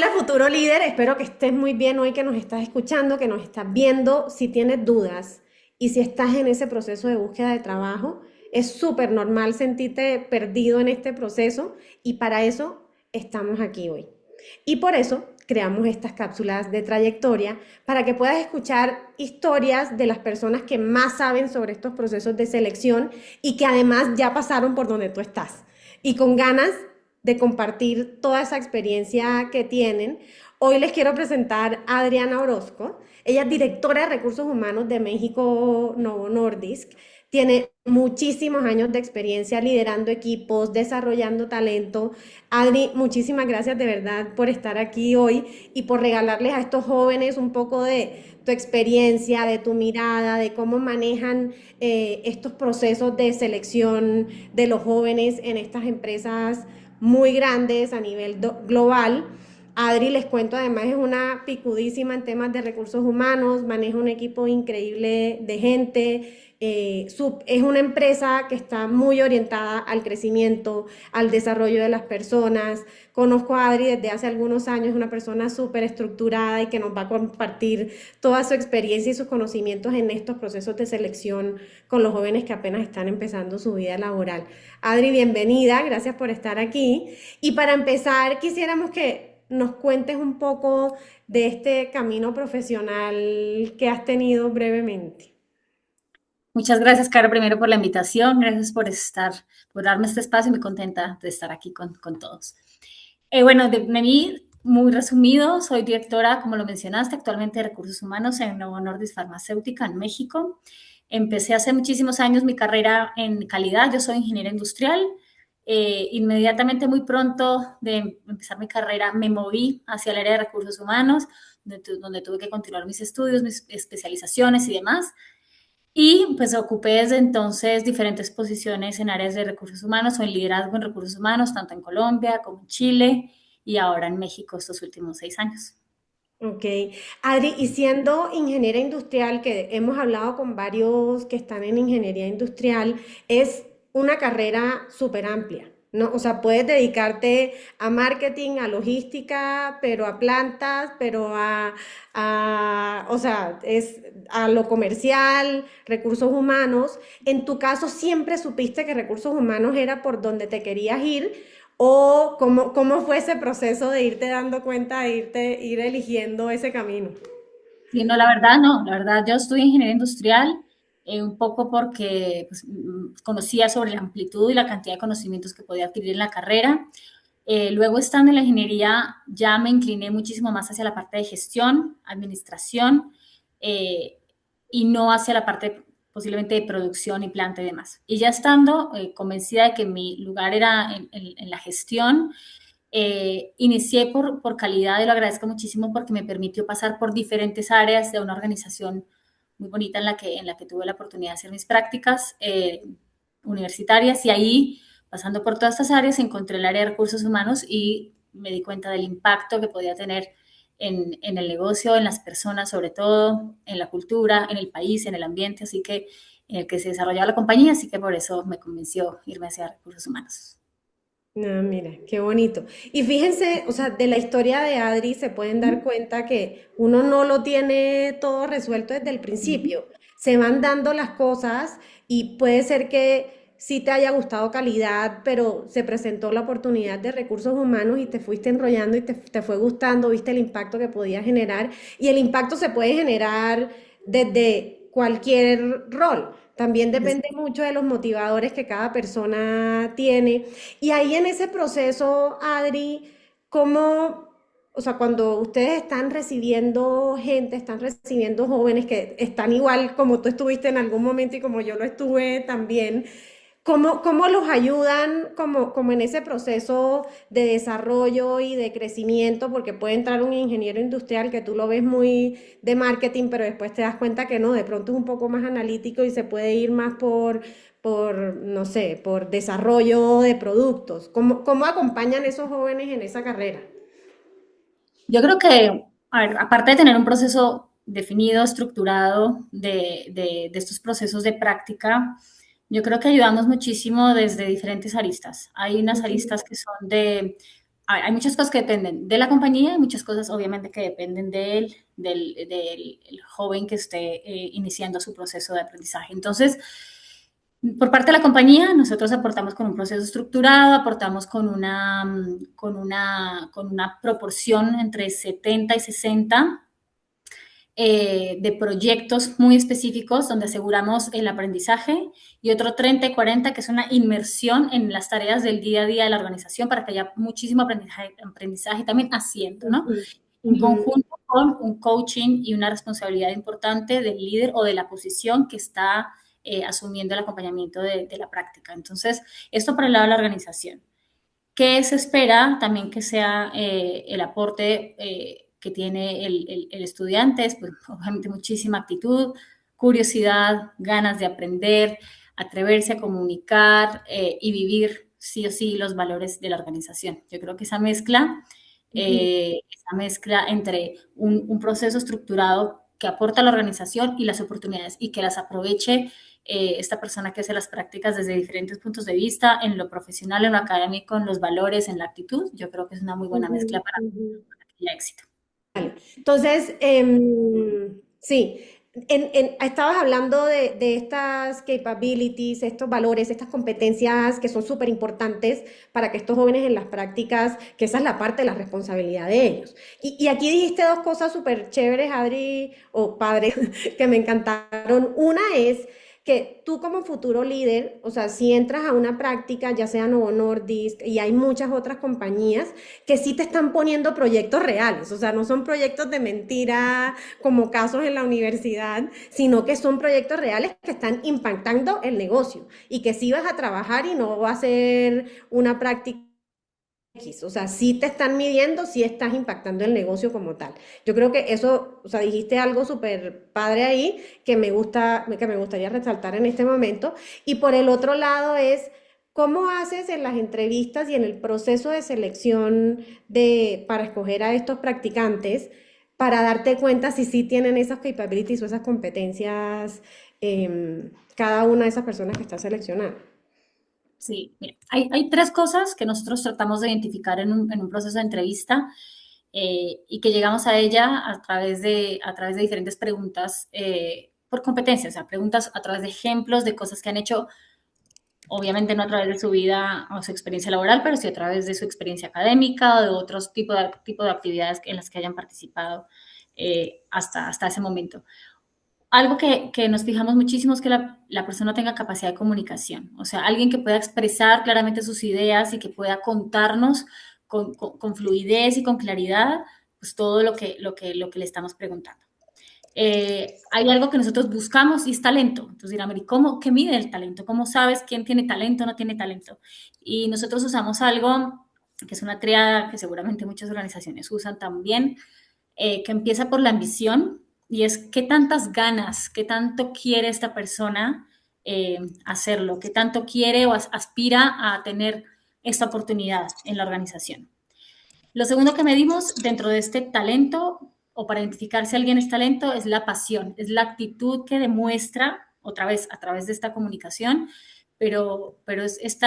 Hola futuro líder, espero que estés muy bien hoy, que nos estás escuchando, que nos estás viendo. Si tienes dudas y si estás en ese proceso de búsqueda de trabajo, es súper normal sentirte perdido en este proceso y para eso estamos aquí hoy. Y por eso creamos estas cápsulas de trayectoria para que puedas escuchar historias de las personas que más saben sobre estos procesos de selección y que además ya pasaron por donde tú estás y con ganas de compartir toda esa experiencia que tienen. Hoy les quiero presentar a Adriana Orozco. Ella es directora de Recursos Humanos de México Novo Nordisk. Tiene muchísimos años de experiencia liderando equipos, desarrollando talento. Adri, muchísimas gracias de verdad por estar aquí hoy y por regalarles a estos jóvenes un poco de tu experiencia, de tu mirada, de cómo manejan estos procesos de selección de los jóvenes en estas empresas muy grandes a nivel global. Adri, les cuento, además es una picudísima en temas de recursos humanos, maneja un equipo increíble de gente, es una empresa que está muy orientada al crecimiento, al desarrollo de las personas. Conozco a Adri desde hace algunos años, una persona súper estructurada y que nos va a compartir toda su experiencia y sus conocimientos en estos procesos de selección con los jóvenes que apenas están empezando su vida laboral. Adri, bienvenida, gracias por estar aquí. Y para empezar, quisiéramos que nos cuentes un poco de este camino profesional que has tenido brevemente. Muchas gracias, Cara, primero por la invitación, gracias por darme este espacio, muy contenta de estar aquí con todos. Bueno, de mí, muy resumido, soy directora, como lo mencionaste, actualmente de Recursos Humanos en Novo Nordisk Farmacéutica en México. Empecé hace muchísimos años mi carrera en calidad, yo soy ingeniera industrial. Inmediatamente, muy pronto de empezar mi carrera, me moví hacia el área de recursos humanos, donde tuve que continuar mis estudios, mis especializaciones y demás. Y pues ocupé desde entonces diferentes posiciones en áreas de recursos humanos o en liderazgo en recursos humanos, tanto en Colombia como en Chile y ahora en México estos últimos 6 años. Ok, Adri, y siendo ingeniera industrial, que hemos hablado con varios que están en ingeniería industrial, es una carrera súper amplia, ¿no? O sea, puedes dedicarte a marketing, a logística, pero a plantas, pero o sea, es a lo comercial, recursos humanos. En tu caso, ¿siempre supiste que recursos humanos era por donde te querías ir? ¿O cómo fue ese proceso de irte dando cuenta, ir eligiendo ese camino? Sí, no, la verdad no, la verdad yo estudié ingeniería industrial un poco porque pues, conocía sobre la amplitud y la cantidad de conocimientos que podía adquirir en la carrera. Luego estando en la ingeniería ya me incliné muchísimo más hacia la parte de gestión, administración eh, y no hacia la parte posiblemente de producción y planta y demás. Y ya estando convencida de que mi lugar era en la gestión, inicié por calidad y lo agradezco muchísimo porque me permitió pasar por diferentes áreas de una organización muy bonita en la que tuve la oportunidad de hacer mis prácticas universitarias y ahí, pasando por todas estas áreas, encontré el área de recursos humanos y me di cuenta del impacto que podía tener en el negocio, en las personas, sobre todo, en la cultura, en el país, en el ambiente, así que en el que se desarrollaba la compañía, así que por eso me convenció irme hacia recursos humanos. No, mira, qué bonito. Y fíjense, o sea, de la historia de Adri se pueden dar cuenta que uno no lo tiene todo resuelto desde el principio. Se van dando las cosas y puede ser que sí te haya gustado calidad, pero se presentó la oportunidad de recursos humanos y te fuiste enrollando y te fue gustando, viste el impacto que podía generar. Y el impacto se puede generar desde cualquier rol. También depende mucho de los motivadores que cada persona tiene. Y ahí en ese proceso, Adri, ¿cómo, o sea, cuando ustedes están recibiendo gente, están recibiendo jóvenes que están igual como tú estuviste en algún momento y como yo lo estuve también, cómo los ayudan como en ese proceso de desarrollo y de crecimiento? Porque puede entrar un ingeniero industrial que tú lo ves muy de marketing, pero después te das cuenta que no, de pronto es un poco más analítico y se puede ir más no sé, por desarrollo de productos. ¿Cómo acompañan esos jóvenes en esa carrera? Yo creo que, a ver, aparte de tener un proceso definido, estructurado de estos procesos de práctica, yo creo que ayudamos muchísimo desde diferentes aristas. Hay unas Ujú. aristas que son de hay muchas cosas que dependen de la compañía y muchas cosas obviamente que dependen del joven que esté iniciando su proceso de aprendizaje. Entonces, por parte de la compañía, nosotros aportamos con un proceso estructurado, aportamos con una proporción entre 70 y 60 de proyectos muy específicos donde aseguramos el aprendizaje y otro 30 y 40 que es una inmersión en las tareas del día a día de la organización para que haya muchísimo aprendizaje también haciendo, ¿no? Ujú, En ujú, conjunto con un coaching y una responsabilidad importante del líder o de la posición que está asumiendo el acompañamiento de la práctica. Entonces, esto por el lado de la organización. ¿Qué se espera también que sea el aporte que tiene el estudiante? Es pues, obviamente muchísima actitud, curiosidad, ganas de aprender, atreverse a comunicar y vivir sí o sí los valores de la organización. Yo creo que ujú, esa mezcla entre un proceso estructurado que aporta a la organización y las oportunidades y que las aproveche esta persona que hace las prácticas desde diferentes puntos de vista, en lo profesional, en lo académico, en los valores, en la actitud, yo creo que es una muy buena mezcla ujú, para ujú. que haya éxito. Entonces, sí, estabas hablando de estas capabilities, estos valores, estas competencias que son súper importantes para que estos jóvenes en las prácticas, que esa es la parte de la responsabilidad de ellos. Y aquí dijiste dos cosas súper chéveres, Adri, o padre, que me encantaron. Una es que tú como futuro líder, o sea, si entras a una práctica, ya sea Novo Nordisk, y hay muchas otras compañías, que sí te están poniendo proyectos reales, o sea, no son proyectos de mentira como casos en la universidad, sino que son proyectos reales que están impactando el negocio y que sí vas a trabajar y no va a ser una práctica X, o sea, sí te están midiendo, sí estás impactando el negocio como tal. Yo creo que eso, o sea, dijiste algo súper padre ahí que me gustaría resaltar en este momento. Y por el otro lado es, ¿cómo haces en las entrevistas y en el proceso de selección para escoger a estos practicantes para darte cuenta si sí tienen esas capabilities o esas competencias cada una de esas personas que está seleccionando? Sí, mira, hay tres cosas que nosotros tratamos de identificar en un proceso de entrevista y que llegamos a ella a través de diferentes preguntas por competencias, o sea, preguntas a través de ejemplos de cosas que han hecho obviamente no a través de su vida o su experiencia laboral, pero sí a través de su experiencia académica o de otros tipo de actividades en las que hayan participado hasta ese momento. Algo que nos fijamos muchísimo es que la persona tenga capacidad de comunicación, o sea, alguien que pueda expresar claramente sus ideas y que pueda contarnos con fluidez y con claridad pues todo lo que le estamos preguntando. Hay algo que nosotros buscamos y es talento. Entonces dirán, Mary, ¿qué mide el talento? ¿Cómo sabes quién tiene talento o no tiene talento? Y nosotros usamos algo que es una triada que seguramente muchas organizaciones usan también, que empieza por la ambición y es qué tantas ganas, qué tanto quiere esta persona hacerlo, qué tanto quiere o aspira a tener esta oportunidad en la organización. Lo segundo que medimos dentro de este talento o para identificar si alguien es talento es la pasión, es la actitud que demuestra otra vez a través de esta comunicación, pero es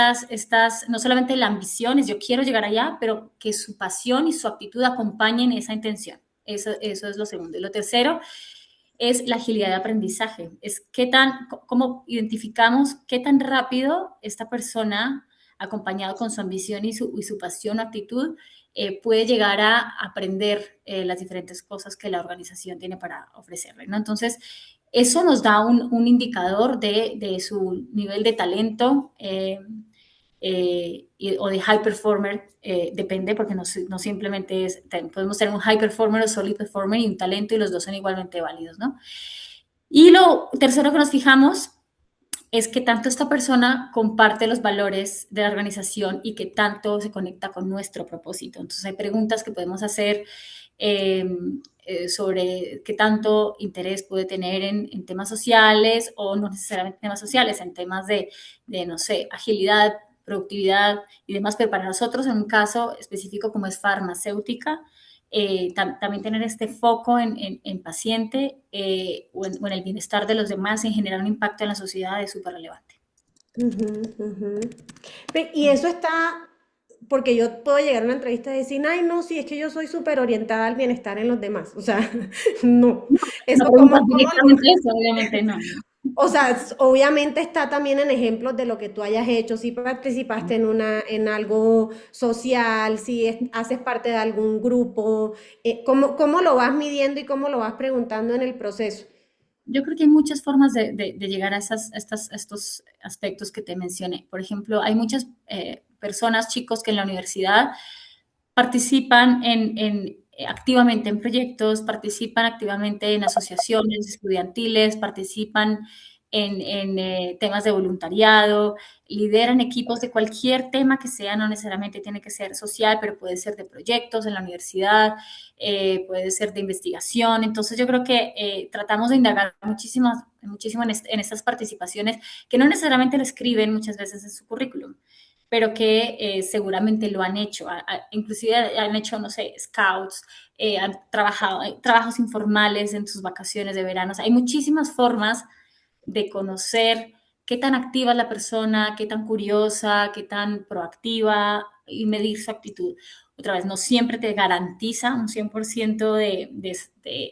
no solamente la ambición, es yo quiero llegar allá, pero que su pasión y su actitud acompañen esa intención. Eso es lo segundo. Y lo tercero es la agilidad de aprendizaje, es cómo identificamos qué tan rápido esta persona, acompañado con su ambición y su pasión o actitud, puede llegar a aprender las diferentes cosas que la organización tiene para ofrecerle, ¿no? Entonces, eso nos da un indicador de su nivel de talento o de high performer, depende, porque no simplemente podemos tener un high performer o solid performer y un talento y los dos son igualmente válidos, ¿no? Y lo tercero que nos fijamos es que tanto esta persona comparte los valores de la organización y que tanto se conecta con nuestro propósito. Entonces hay preguntas que podemos hacer eh, sobre qué tanto interés puede tener en temas sociales o no necesariamente temas sociales, en temas no sé, agilidad, productividad y demás, pero para nosotros en un caso específico como es farmacéutica, también tener este foco en paciente o en el bienestar de los demás, en generar un impacto en la sociedad es súper relevante. Ujú, ujú. Y eso está porque yo puedo llegar a una entrevista y decir, ay, no, sí, es que yo soy súper orientada al bienestar en los demás. O sea, no. No, Eso no como, preguntas directamente eso, obviamente no. o sea, obviamente está también en ejemplos de lo que tú hayas hecho, si participaste en algo social, si haces parte de algún grupo, ¿cómo lo vas midiendo y cómo lo vas preguntando en el proceso? Yo creo que hay muchas formas de llegar a, a estos aspectos que te mencioné. Por ejemplo, hay muchas personas, chicos, que en la universidad participan activamente en proyectos, participan activamente en asociaciones estudiantiles, participan temas de voluntariado, lideran equipos de cualquier tema que sea, no necesariamente tiene que ser social, pero puede ser de proyectos en la universidad, puede ser de investigación. Entonces yo creo que tratamos de indagar muchísimo en estas participaciones que no necesariamente lo escriben muchas veces en su currículum, pero que seguramente lo han hecho, inclusive han hecho, no sé, scouts, han trabajado, trabajos informales en sus vacaciones de verano. O sea, hay muchísimas formas de conocer qué tan activa es la persona, qué tan curiosa, qué tan proactiva y medir su actitud. Otra vez, no siempre te garantiza un 100% de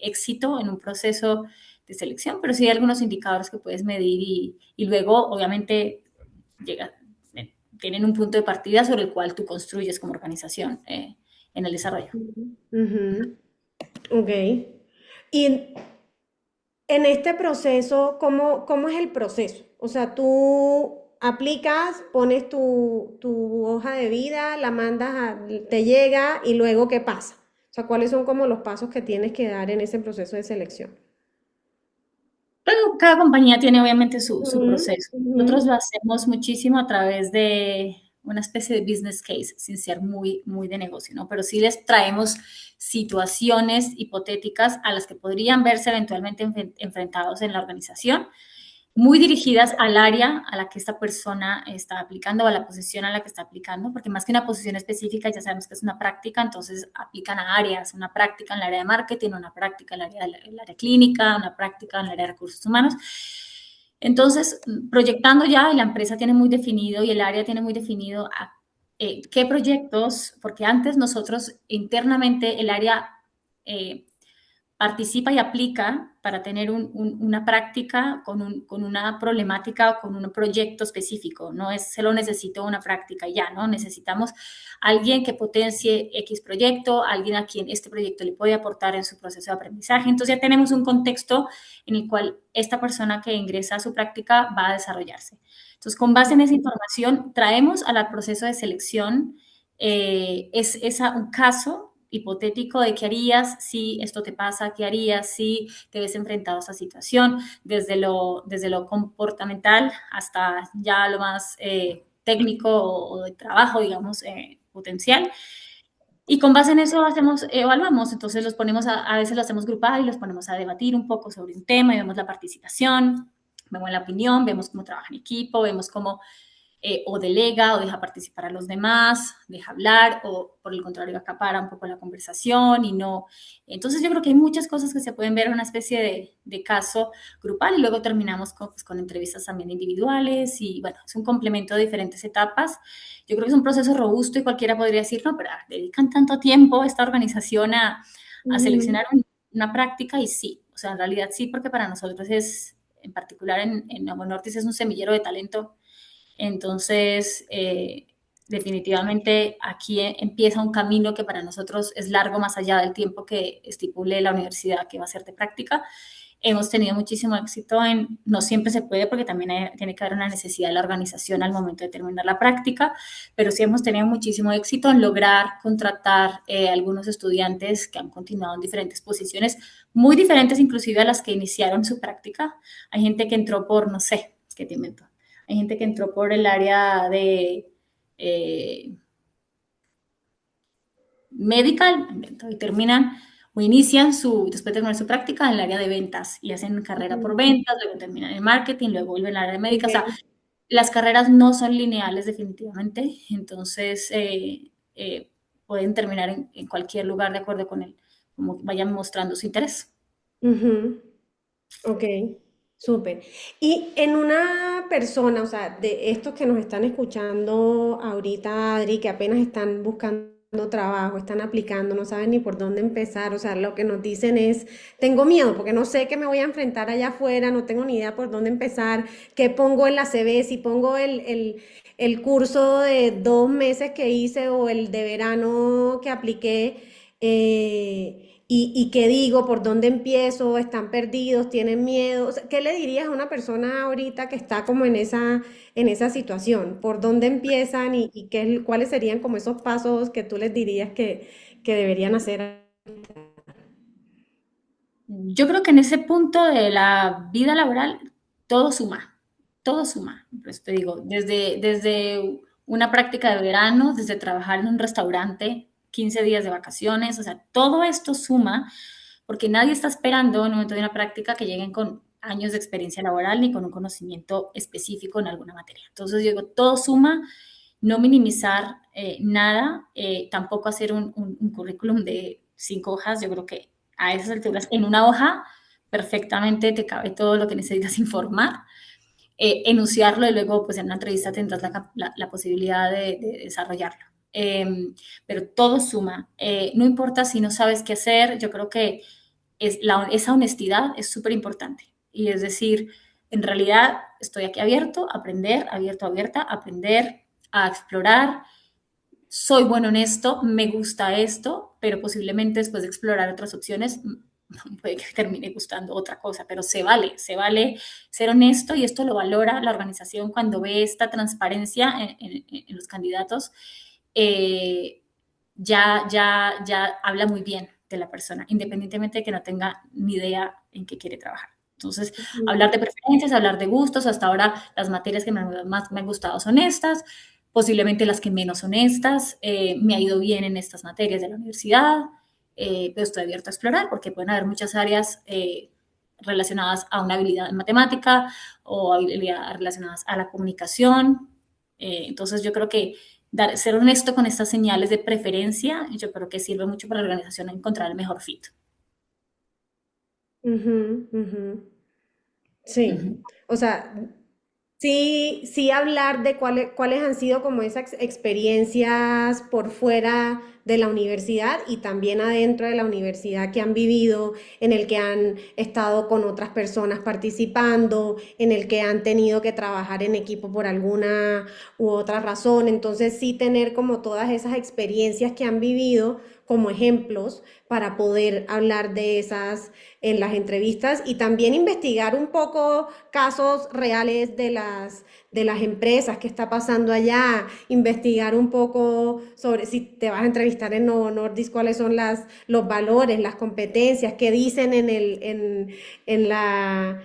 éxito en un proceso de selección, pero sí hay algunos indicadores que puedes medir y luego, obviamente, llega, tienen un punto de partida sobre el cual tú construyes como organización en el desarrollo. Ujú, ok. Y en este proceso, ¿cómo es el proceso? O sea, tú aplicas, pones tu hoja de vida, la mandas, te llega y luego ¿qué pasa? O sea, ¿cuáles son como los pasos que tienes que dar en ese proceso de selección? Pero cada compañía tiene obviamente su Ujú, proceso. ujú, Nosotros lo hacemos muchísimo a través de una especie de business case, sin ser muy de negocio, ¿no? Pero sí les traemos situaciones hipotéticas a las que podrían verse eventualmente enfrentados en la organización, muy dirigidas al área a la que esta persona está aplicando o a la posición a la que está aplicando, porque más que una posición específica, ya sabemos que es una práctica, entonces aplican a áreas, una práctica en el área de marketing, una práctica en el área clínica, una práctica en el área de recursos humanos. Entonces, proyectando ya, y la empresa tiene muy definido y el área tiene muy definido qué proyectos, porque antes nosotros internamente el área eh, participa y aplica para tener una práctica con una problemática o con un proyecto específico. No es solo necesito una práctica ya, ¿no? Necesitamos alguien que potencie X proyecto, alguien a quien este proyecto le puede aportar en su proceso de aprendizaje. Entonces ya tenemos un contexto en el cual esta persona que ingresa a su práctica va a desarrollarse. Entonces, con base en esa información, traemos al proceso de selección un caso hipotético de qué harías si esto te pasa, qué harías si te ves enfrentado a esa situación, desde lo comportamental hasta ya lo más técnico o de trabajo, digamos, potencial. Y con base en eso hacemos, evaluamos, entonces los ponemos a veces lo hacemos grupal y los ponemos a debatir un poco sobre un tema y vemos la participación, vemos la opinión, vemos cómo trabaja en equipo, vemos cómo o delega o deja participar a los demás, deja hablar o por el contrario acapara un poco la conversación y no. Entonces yo creo que hay muchas cosas que se pueden ver en una especie de caso grupal y luego terminamos pues, con entrevistas también individuales y bueno, es un complemento de diferentes etapas. Yo creo que es un proceso robusto y cualquiera podría decir, no, pero dedican tanto tiempo esta organización a ujú, seleccionar una práctica y sí, o sea, en realidad sí, porque para nosotros es, en particular en Nuevo Norte, es un semillero de talento entonces, definitivamente aquí empieza un camino que para nosotros es largo más allá del tiempo que estipule la universidad que va a ser de práctica. Hemos tenido muchísimo éxito no siempre se puede porque también tiene que haber una necesidad de la organización al momento de terminar la práctica, pero sí hemos tenido muchísimo éxito en lograr contratar algunos estudiantes que han continuado en diferentes posiciones, muy diferentes inclusive a las que iniciaron su práctica. Hay gente que entró por, no sé, ¿qué te invento? Hay gente que entró por el área de eh, medical y terminan o inician después de terminar su práctica en el área de ventas y hacen carrera por ujú, ventas, luego terminan en marketing, luego vuelven al área de médica. O sea, ok. las carreras no son lineales definitivamente, entonces pueden terminar en cualquier lugar de acuerdo con como vayan mostrando su interés. Ujú, ok. Súper. Y en una persona, o sea, de estos que nos están escuchando ahorita, Adri, que apenas están buscando trabajo, están aplicando, no saben ni por dónde empezar, o sea, lo que nos dicen es, tengo miedo porque no sé qué me voy a enfrentar allá afuera, no tengo ni idea por dónde empezar, qué pongo en la CV, si pongo el curso de 2 meses que hice o el de verano que apliqué. Y qué digo, por dónde empiezo, están perdidos, tienen miedo. O sea, ¿qué le dirías a una persona ahorita que está como en esa situación? ¿Por dónde empiezan y cuáles serían como esos pasos que tú les dirías que deberían hacer? Yo creo que en ese punto de la vida laboral todo suma, todo suma. Pues te digo, desde una práctica de verano, desde trabajar en un restaurante, 15 días de vacaciones, o sea, todo esto suma porque nadie está esperando en el momento de una práctica que lleguen con años de experiencia laboral ni con un conocimiento específico en alguna materia. Entonces, yo digo, todo suma, no minimizar nada, tampoco hacer un currículum de 5 hojas. Yo creo que a esas alturas, en una hoja, perfectamente te cabe todo lo que necesitas informar, enunciarlo y luego pues en una entrevista tendrás la posibilidad de desarrollarlo. Pero todo suma. No importa si no sabes qué hacer, yo creo que esa honestidad es súper importante. Y es decir, en realidad estoy aquí abierto a aprender, abierto, abierta, a aprender, a explorar. Soy bueno en esto, me gusta esto, pero posiblemente después de explorar otras opciones puede que termine gustando otra cosa, pero se vale ser honesto y esto lo valora la organización cuando ve esta transparencia en los candidatos. eh, ya habla muy bien de la persona, independientemente de que no tenga ni idea en qué quiere trabajar. Entonces, hablar de preferencias, hablar de gustos, hasta ahora las materias que más me han gustado son estas, posiblemente las que menos honestas. Me ha ido bien en estas materias de la universidad, pero estoy abierta a explorar porque pueden haber muchas áreas relacionadas a una habilidad en matemática o habilidades relacionadas a la comunicación. Entonces yo creo que ser honesto con estas señales de preferencia, yo creo que sirve mucho para la organización encontrar el mejor fit. Ujú, ujú. Sí, Ujú. o sea, sí, sí hablar de cuáles han sido como esas experiencias por fuera de la universidad y también adentro de la universidad que han vivido, en el que han estado con otras personas participando, en el que han tenido que trabajar en equipo por alguna u otra razón. Entonces sí tener como todas esas experiencias que han vivido como ejemplos para poder hablar de esas en las entrevistas y también investigar un poco casos reales de las empresas que está pasando allá, investigar un poco sobre si te vas a entrevistar en Novo Nordisk, cuáles son los valores, las competencias que dicen en la...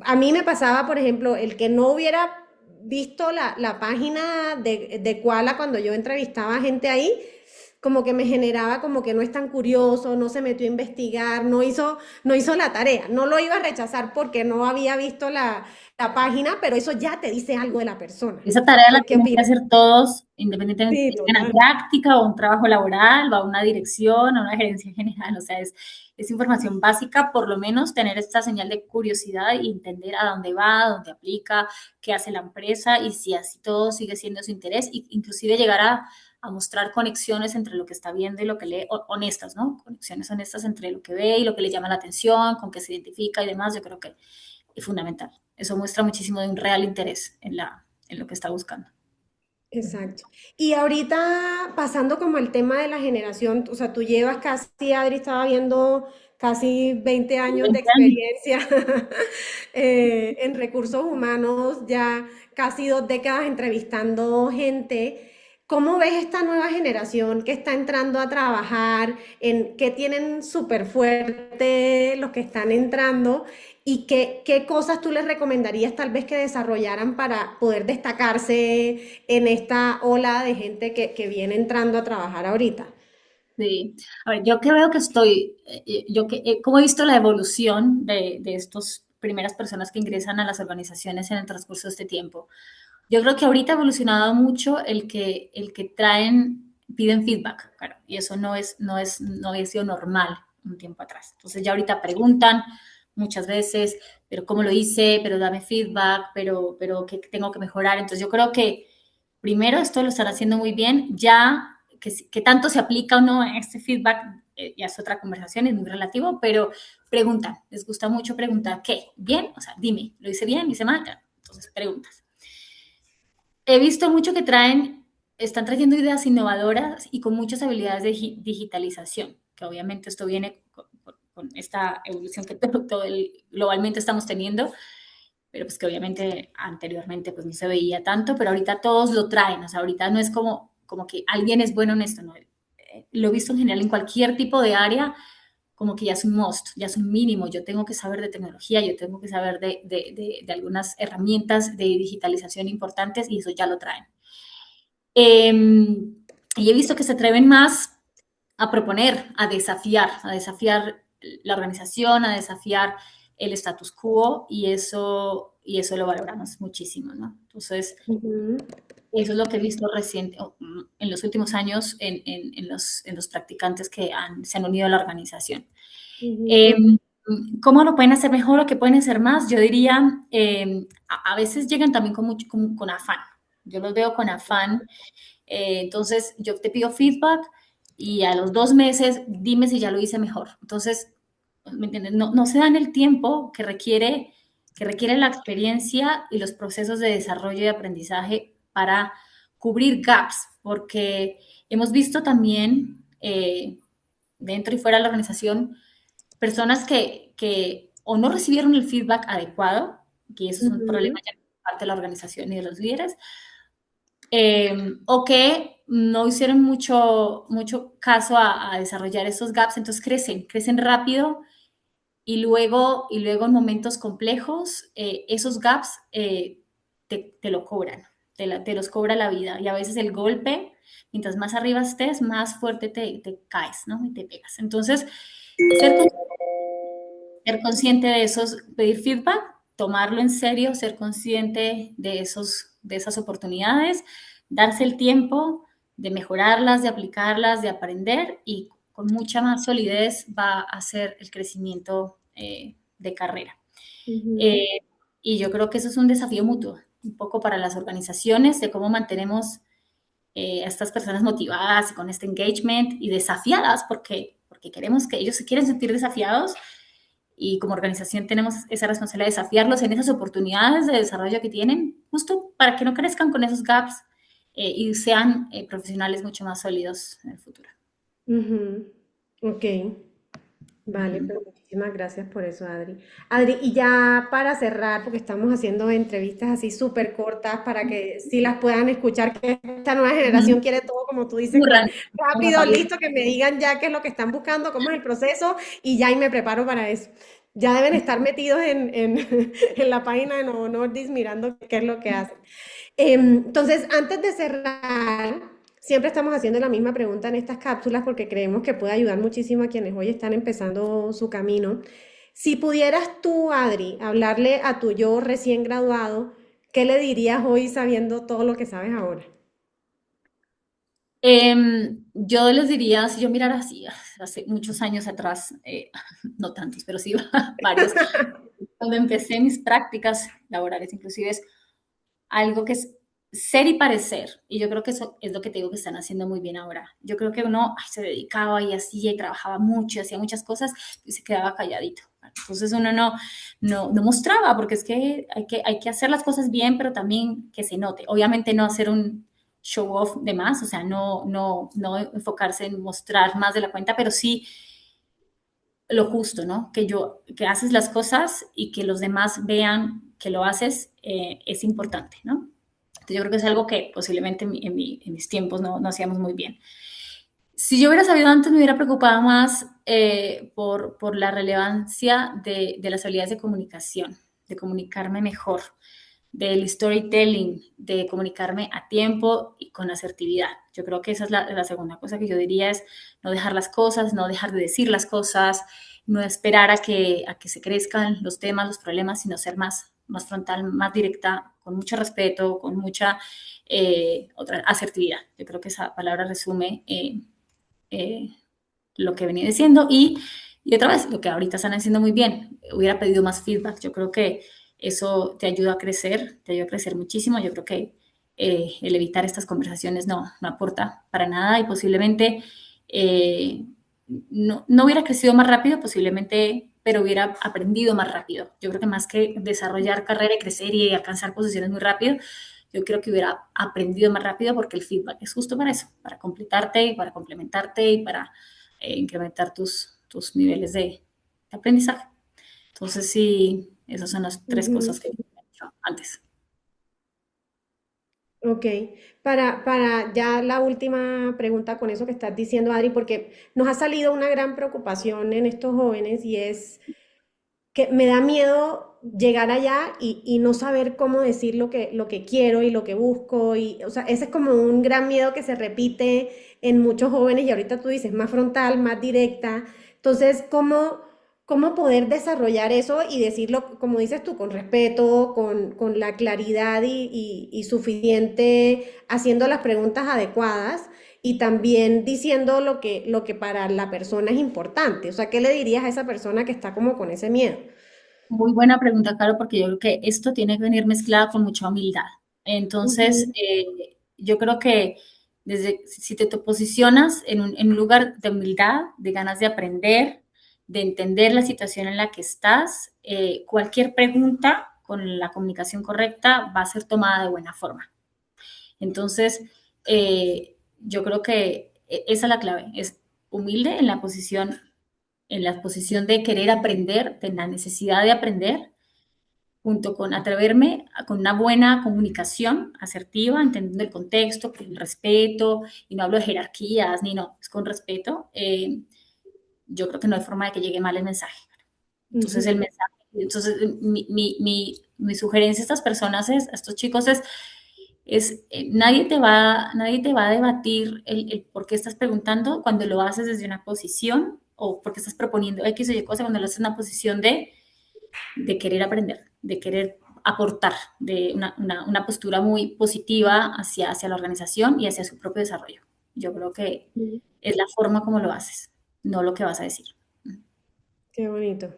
A mí me pasaba, por ejemplo, el que no hubiera visto la página de Koala cuando yo entrevistaba a gente ahí, como que me generaba como que no es tan curioso, no se metió a investigar, no hizo la tarea, no lo iba a rechazar porque no había visto la página, pero eso ya te dice algo de la persona. Esa tarea la ¿Qué tienen que opinas? hacer todos, independientemente Sí, de que estén en total. práctica o un trabajo laboral, o a una dirección, a una gerencia general. O sea, es información básica, por lo menos tener esta señal de curiosidad y entender a dónde va, a dónde aplica, qué hace la empresa y si así todo sigue siendo su interés, e inclusive llegar a mostrar conexiones entre lo que está viendo y lo que lee, honestas, ¿no? Conexiones honestas entre lo que ve y lo que le llama la atención, con qué se identifica y demás. Yo creo que es fundamental. Eso muestra muchísimo de un real interés en lo que está buscando. Exacto. Y ahorita pasando como el tema de la generación, o sea, tú llevas casi, Adri, estaba viendo casi 20 años de 20 años. experiencia en recursos humanos, ya casi 2 décadas entrevistando gente. ¿Cómo ves esta nueva generación que está entrando a trabajar, en qué tienen súper fuerte los que están entrando y qué cosas tú les recomendarías tal vez que desarrollaran para poder destacarse en esta ola de gente que viene entrando a trabajar ahorita? Sí. A ver, yo que veo que como he visto la evolución de estas primeras personas que ingresan a las organizaciones en el transcurso de este tiempo, yo creo que ahorita ha evolucionado mucho el que piden feedback, claro, y eso no había sido normal un tiempo atrás. Entonces ya ahorita preguntan, muchas veces, pero cómo lo hice, pero dame feedback, pero qué tengo que mejorar. Entonces yo creo que primero esto lo están haciendo muy bien, ya que tanto se aplica o no este feedback, ya es otra conversación, es muy relativo, pero preguntan, les gusta mucho preguntar, ¿qué? ¿Bien? O sea, dime, ¿lo hice bien? ¿Lo hice mal? Entonces preguntas. He visto mucho que están trayendo ideas innovadoras y con muchas habilidades de digitalización, que obviamente esto viene con esta evolución que globalmente estamos teniendo, pero pues que obviamente anteriormente pues no se veía tanto, pero ahorita todos lo traen, o sea, ahorita no es como que alguien es bueno en esto, no. Lo he visto en general en cualquier tipo de área, como que ya es un must, ya es un mínimo, yo tengo que saber de tecnología, yo tengo que saber de algunas herramientas de digitalización importantes y eso ya lo traen. Eh, y he visto que se atreven más a proponer, a desafiar la organización, a desafiar el status quo y eso lo valoramos muchísimo, ¿no? Entonces, Ujú, eso es lo que he visto en los últimos años en los practicantes que se han unido a la organización. Eh, ujú, ¿Cómo lo pueden hacer mejor o qué pueden hacer más? Yo diría, a veces llegan también con afán. Yo los veo con afán. Entonces, yo te pido feedback y a los 2 meses dime si ya lo hice mejor. Entonces, ¿me entiendes? No, no se dan el tiempo que requiere la experiencia y los procesos de desarrollo y aprendizaje para cubrir gaps, porque hemos visto también dentro y fuera de la organización personas que o no recibieron el feedback adecuado, que eso es un problema ujú. ya por parte de la organización y de los líderes, o que no hicieron mucho caso a desarrollar esos gaps, entonces crecen rápido y luego en momentos complejos, esos gaps te lo cobran, te los cobra la vida. Y a veces el golpe, mientras más arriba estés, más fuerte te caes, ¿no? Y te pegas. Entonces, ser ser consciente de esos, pedir feedback, tomarlo en serio, ser consciente de esas oportunidades, darse el tiempo de mejorarlas, de aplicarlas, de aprender y con mucha más solidez va a hacer el crecimiento de carrera. Ujú, Eh, y yo creo que eso es un desafío mutuo, un poco para las organizaciones, de cómo mantenemos a estas personas motivadas con este engagement y desafiadas, porque queremos que ellos se quieren sentir desafiados y como organización tenemos esa responsabilidad de desafiarlos en esas oportunidades de desarrollo que tienen, justo para que no crezcan con esos gaps y sean profesionales mucho más sólidos en el futuro. ujú. Ok, vale, Ujú. pues muchísimas gracias por eso, Adri. Adri, y ya para cerrar, porque estamos haciendo entrevistas así súper cortas para que sí las puedan escuchar, que esta nueva generación Ujú. quiere todo, como tú dices, Muy con como rápido, Fabiola. listo, que me digan ya qué es lo que están buscando, cómo es el proceso, y ya y me preparo para eso. Ya deben estar metidos en la página de Novo Nordisk mirando qué es lo que hacen. Entonces, antes de cerrar, siempre estamos haciendo la misma pregunta en estas cápsulas porque creemos que puede ayudar muchísimo a quienes hoy están empezando su camino. Si pudieras tú, Adri, hablarle a tu yo recién graduado, ¿qué le dirías hoy sabiendo todo lo que sabes ahora? Yo les diría, si yo mirara así, hace muchos años atrás, no tantos, pero sí varios, cuando empecé mis prácticas laborales, inclusive es algo que es ser y parecer. Y yo creo que eso es lo que te digo que están haciendo muy bien ahora. Yo creo que uno ay, se dedicaba y hacía y trabajaba mucho, y hacía muchas cosas y se quedaba calladito. Entonces uno no mostraba, porque es que hay que hacer las cosas bien, pero también que se note. Obviamente no hacer un show off de más, o sea, no enfocarse en mostrar más de la cuenta, pero sí lo justo, ¿no? Que haces las cosas y que los demás vean que lo haces es importante, ¿no? Entonces yo creo que es algo que posiblemente en mis tiempos no hacíamos muy bien. Si yo hubiera sabido antes, me hubiera preocupado más por la relevancia de las habilidades de comunicación, de comunicarme mejor, del storytelling, de comunicarme a tiempo y con asertividad. Yo creo que esa es la segunda cosa que yo diría es no dejar las cosas, no dejar de decir las cosas, no esperar a que se crezcan los temas, los problemas, sino ser más frontal, más directa, con mucho respeto, con mucha otra asertividad. Yo creo que esa palabra resume eh, lo que venía diciendo. Y Y otra vez, lo que ahorita están haciendo muy bien, hubiera pedido más feedback. Yo creo que eso te ayuda a crecer, te ayuda a crecer muchísimo. Yo creo que el evitar estas conversaciones no aporta para nada y posiblemente eh, no hubiera crecido más rápido, posiblemente, pero hubiera aprendido más rápido. Yo creo que más que desarrollar carrera y crecer y alcanzar posiciones muy rápido, yo creo que hubiera aprendido más rápido porque el feedback es justo para eso, para completarte y para complementarte y para incrementar tus niveles de aprendizaje. Entonces, sí, esas son las tres cosas Ujú. que he hecho antes. Ok, para ya la última pregunta con eso que estás diciendo, Adri, porque nos ha salido una gran preocupación en estos jóvenes y es que me da miedo llegar allá y no saber cómo decir lo que quiero y lo que busco. Y, o sea, ese es como un gran miedo que se repite en muchos jóvenes y ahorita tú dices más frontal, más directa. Entonces, ¿cómo poder desarrollar eso y decirlo, como dices tú, con respeto, con la claridad y suficiente, haciendo las preguntas adecuadas? Y también diciendo lo que para la persona es importante. O sea, ¿qué le dirías a esa persona que está como con ese miedo? Muy buena pregunta, Caro, porque yo creo que esto tiene que venir mezclado con mucha humildad. Entonces, Ujú, yo creo que si te posicionas en un lugar de humildad, de ganas de aprender, de entender la situación en la que estás, cualquier pregunta con la comunicación correcta va a ser tomada de buena forma. Entonces, yo creo que esa es la clave, es humilde en la posición de querer aprender, de la necesidad de aprender, junto con atreverme con una buena comunicación asertiva, entendiendo el contexto, con el respeto, y no hablo de jerarquías, ni no, es con respeto. Yo creo que no hay forma de que llegue mal el mensaje. Entonces, ujú. mi sugerencia a estas personas es, a estos chicos nadie te va a debatir el por qué estás preguntando cuando lo haces desde una posición o porque estás proponiendo X o Y cosa, cuando lo haces en una posición de querer aprender, de querer aportar, de una postura muy positiva hacia la organización y hacia su propio desarrollo. Yo creo que es la forma como lo haces, no lo que vas a decir. Qué bonito.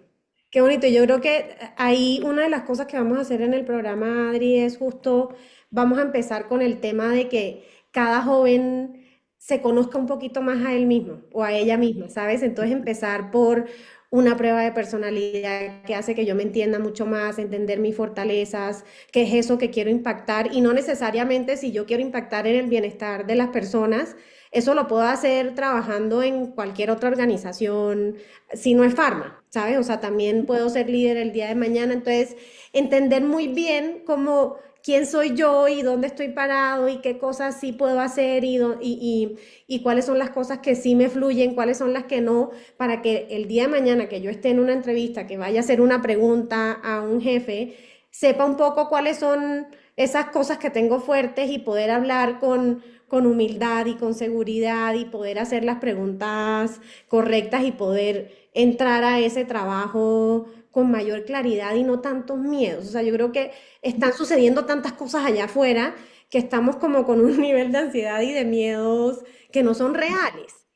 Qué bonito. Yo creo que ahí una de las cosas que vamos a hacer en el programa, Adri, es justo, vamos a empezar con el tema de que cada joven se conozca un poquito más a él mismo o a ella misma, ¿sabes? Entonces empezar por una prueba de personalidad que hace que yo me entienda mucho más, entender mis fortalezas, qué es eso que quiero impactar y no necesariamente si yo quiero impactar en el bienestar de las personas, eso lo puedo hacer trabajando en cualquier otra organización si no es farma, ¿sabes? O sea, también puedo ser líder el día de mañana, entonces entender muy bien cómo, quién soy yo y dónde estoy parado y qué cosas sí puedo hacer y cuáles son las cosas que sí me fluyen, cuáles son las que no, para que el día de mañana que yo esté en una entrevista, que vaya a hacer una pregunta a un jefe, sepa un poco cuáles son esas cosas que tengo fuertes y poder hablar con humildad y con seguridad y poder hacer las preguntas correctas y poder entrar a ese trabajo con mayor claridad y no tantos miedos. O sea, yo creo que están sucediendo tantas cosas allá afuera que estamos como con un nivel de ansiedad y de miedos que no son reales.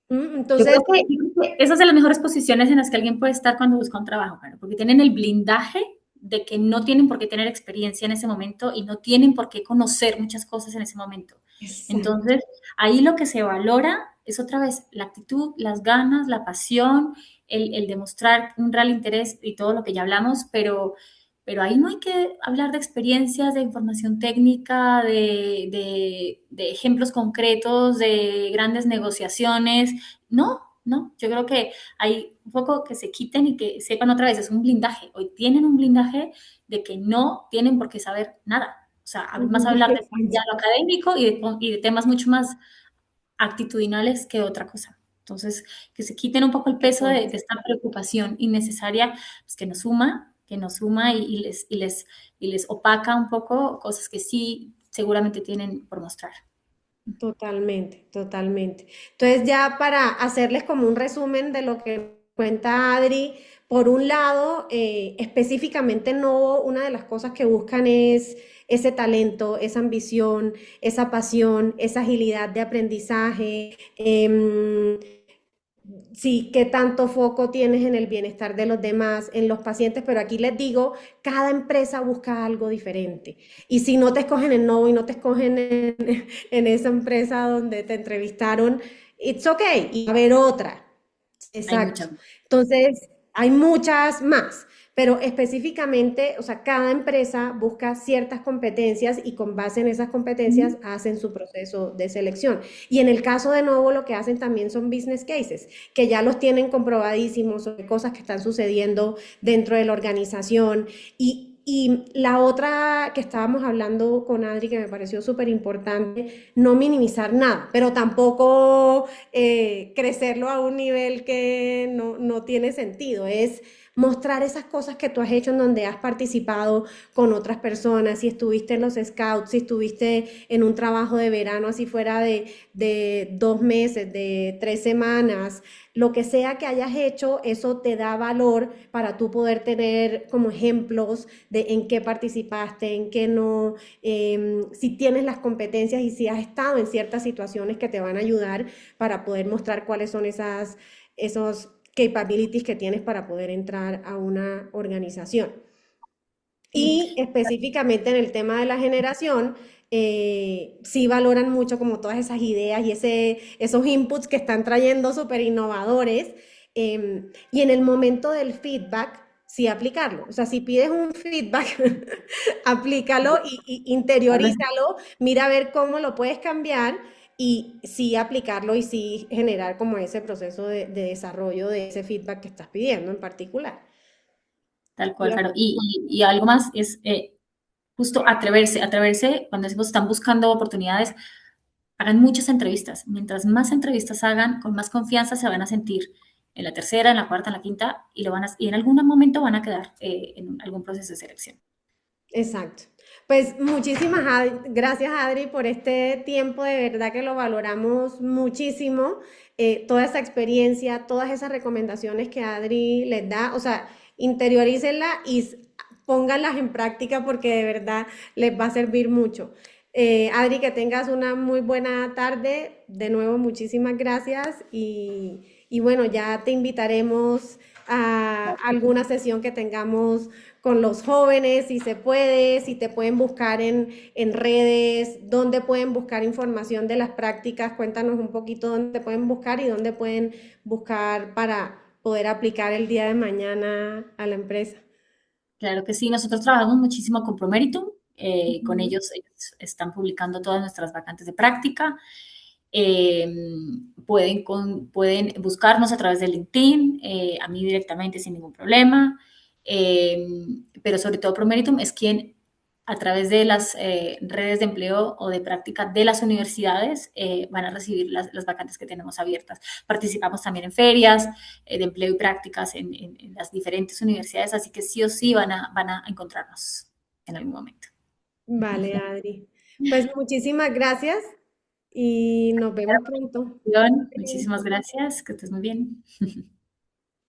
Entonces, Yo creo que esa es de las mejores posiciones en las que alguien puede estar cuando busca un trabajo, claro, porque tienen el blindaje de que no tienen por qué tener experiencia en ese momento y no tienen por qué conocer muchas cosas en ese momento. exacto. Entonces, ahí lo que se valora es otra vez la actitud, las ganas, la pasión, el demostrar un real interés y todo lo que ya hablamos, pero ahí no hay que hablar de experiencias, de información técnica, de ejemplos concretos, de grandes negociaciones. No, no, yo creo que hay un poco que se quiten y que sepan otra vez, es un blindaje. Hoy tienen un blindaje de que no tienen por qué saber nada. O sea, más hablar de Exacto. ya lo académico y de temas mucho más actitudinales que otra cosa. Entonces, que se quiten un poco el peso de esta preocupación innecesaria, pues que nos suma y les opaca un poco cosas que sí seguramente tienen por mostrar. Totalmente, totalmente. Entonces ya para hacerles como un resumen de lo que cuenta Adri, por un lado, específicamente no, una de las cosas que buscan es ese talento, esa ambición, esa pasión, esa agilidad de aprendizaje, sí, qué tanto foco tienes en el bienestar de los demás, en los pacientes, pero aquí les digo, cada empresa busca algo diferente. Y si no te escogen en Novo y no te escogen en esa empresa donde te entrevistaron, it's okay, y va a haber otra. Hay Exacto. muchas. Entonces, hay muchas más, pero específicamente, o sea, cada empresa busca ciertas competencias y con base en esas competencias hacen su proceso de selección. Y en el caso de Novo, lo que hacen también son business cases, que ya los tienen comprobadísimos sobre cosas que están sucediendo dentro de la organización. Y la otra que estábamos hablando con Adri, que me pareció súper importante, no minimizar nada, pero tampoco crecerlo a un nivel que no tiene sentido. Es mostrar esas cosas que tú has hecho en donde has participado con otras personas, si estuviste en los scouts, si estuviste en un trabajo de verano, así fuera de 2 meses, de 3 semanas, lo que sea que hayas hecho, eso te da valor para tú poder tener como ejemplos de en qué participaste, en qué no, si tienes las competencias y si has estado en ciertas situaciones que te van a ayudar para poder mostrar cuáles son esos capabilities que tienes para poder entrar a una organización. Y Sí, específicamente en el tema de la generación, sí valoran mucho como todas esas ideas y esos inputs que están trayendo súper innovadores. Y en el momento del feedback, sí aplicarlo. O sea, si pides un feedback, aplícalo y interiorízalo, mira a ver cómo lo puedes cambiar y sí aplicarlo y sí generar como ese proceso de desarrollo de ese feedback que estás pidiendo en particular. tal cual, claro. Y algo más es justo atreverse cuando decimos están buscando oportunidades, hagan muchas entrevistas. Mientras más entrevistas hagan, con más confianza se van a sentir en la tercera, en la cuarta, en la quinta, y en algún momento van a quedar en algún proceso de selección. Exacto. Pues muchísimas gracias, Adri, por este tiempo. De verdad que lo valoramos muchísimo. Toda esa experiencia, todas esas recomendaciones que Adri les da, o sea, interiorícenla y pónganlas en práctica porque de verdad les va a servir mucho. Adri, que tengas una muy buena tarde. De nuevo, muchísimas gracias y bueno, ya te invitaremos a alguna sesión que tengamos con los jóvenes, si se puede, si te pueden buscar en redes, dónde pueden buscar información de las prácticas, cuéntanos un poquito dónde te pueden buscar y dónde pueden buscar para poder aplicar el día de mañana a la empresa. Claro que sí, nosotros trabajamos muchísimo con Promeritum, con Ujú. ellos están publicando todas nuestras vacantes de práctica. Eh, pueden buscarnos a través de LinkedIn, a mí directamente sin ningún problema, eh, pero sobre todo Promeritum es quien a través de las redes de empleo o de práctica de las universidades van a recibir las vacantes que tenemos abiertas. Participamos también en ferias de empleo y prácticas en las diferentes universidades, así que sí o sí van a encontrarnos en algún momento. Vale, Adri. Pues muchísimas gracias y nos vemos pronto. Muchísimas gracias, que estés muy bien.